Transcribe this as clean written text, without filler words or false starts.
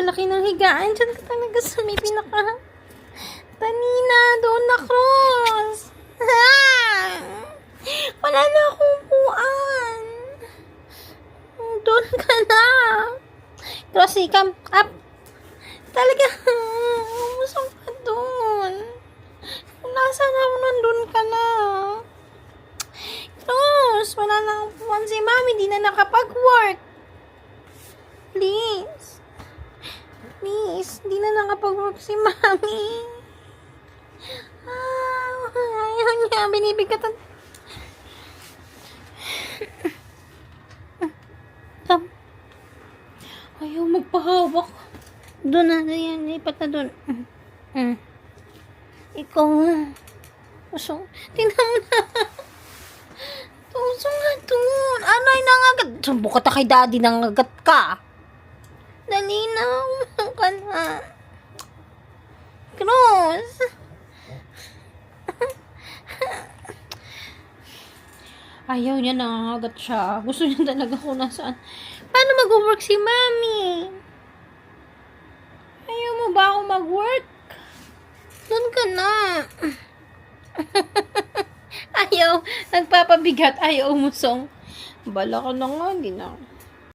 laki ng higaan. Diyan ka talaga sa may pinaka... Tanina, doon na cross. Wala na akong upuan. Doon ka na. Cross, come up. Talaga, umusong ka doon. Nasaan ako, nandun ka na. Cross, wala na akong upuan si Mami. Di na nakapag-work. Please. Please, di na nakapag-work si Mami. Ayaw niya, binibigatan. Ayaw magpahawak. Doon na, yan, lipat na doon. Ikaw, usong, tingnan mo na. Usong nga doon. Anay, nangagat. Sumbok ka kay daddy, nangagat ka. Dali na, usong ka na. Cross. Ayaw niya, nangangagat siya. Gusto niya talaga kung nasaan. Paano mag-work si Mami? Ayaw mo ba ako mag-work? Doon ka na. Ayaw, nagpapabigat. Ayaw umusong. Bala ka na nga, hindi na.